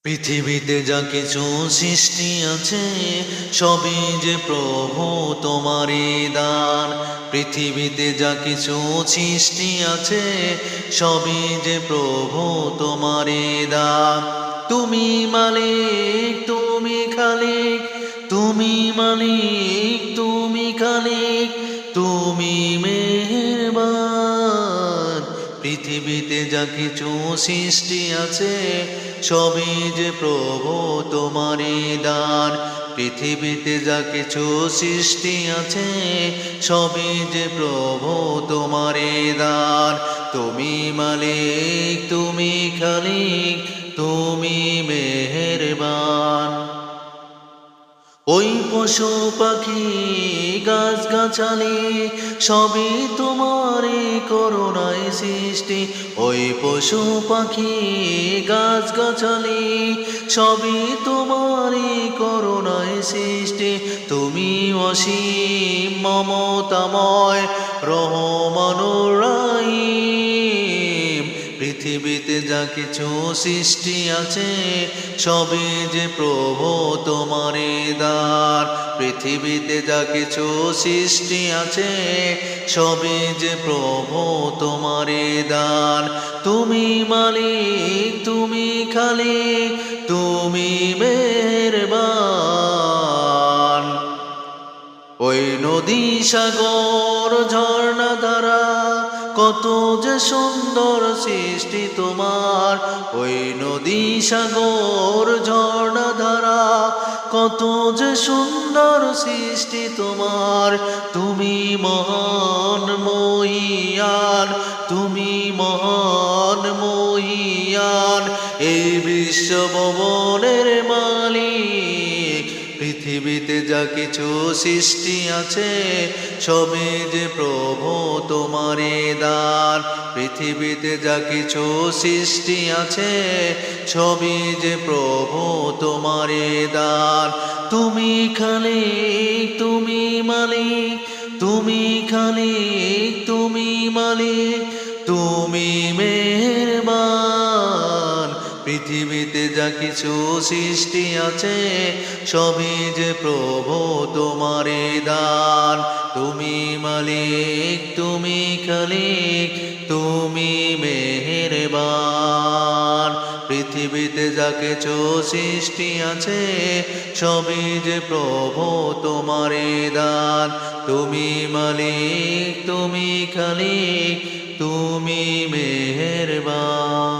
পৃথিবীতে যা কিছু সৃষ্টি আছে সবই যে প্রভু তোমারই দান। পৃথিবীতে যা কিছু সৃষ্টি আছে সবই যে প্রভু তোমারই দান। তুমি মালিক, তুমি খালিক, তুমি মালিক, তুমি খালিক, তুমি মেহেরবান। পৃথিবীতে যা কিছু সৃষ্টি আছে সবই যে প্রভু তোমারই দান। পৃথিবীতে যা কিছু সৃষ্টি আছে সবই যে প্রভু তোমারই দান। তুমি মালিক, তুমি খালিক, তুমি মেহেরবান। ওই পশু পাখি গাছ গাছালি সবই তোমারই করুণায় সৃষ্টি। ওই পশু পাখি গাছ গাছালি সবই তোমারই করুণায় সৃষ্টি। তুমি অসীম মমতাময় রহমানুর রহিম। পৃথিবীতে যা কিছু সৃষ্টি আছে সবই যে প্রভু তোমারই দান। পৃথিবীতে যা কিছু সৃষ্টি আছে সবই যে প্রভু তোমারই দান। তুমি মালিক, তুমি খালিক, তুমি মেহেরবান। ওই নদী সাগর ঝর্ণা ধারা কত যে সুন্দর সৃষ্টি তোমার। ওই নদী সাগর ঝর্ণা ধারা কত যে সুন্দর সৃষ্টি তোমার। তুমি মহান মহিয়ান, তুমি মহান মহিয়ান, এই বিশ্ব ভুবনের মালিক। পৃথিবীতে যা কিছু সৃষ্টি আছে সবই যে প্রভু তোমারই দান। পৃথিবীতে যা কিছু সৃষ্টি আছে সবই যে প্রভু তোমারই দান। তুমি খালিক, তুমি মালিক, তুমি খালিক, তুমি মালিক, তুমি মেহেরবান। পৃথিবীতে যা কিছু সৃষ্টি আছে সবই যে প্রভু তোমারই দান। তুমি মালিক, তুমি খালিক, তুমি মেহেরবান। পৃথিবীতে যা কিছু সৃষ্টি আছে সবই যে প্রভু তোমারই দান। তুমি মালিক, তুমি খালিক, তুমি মেহেরবান।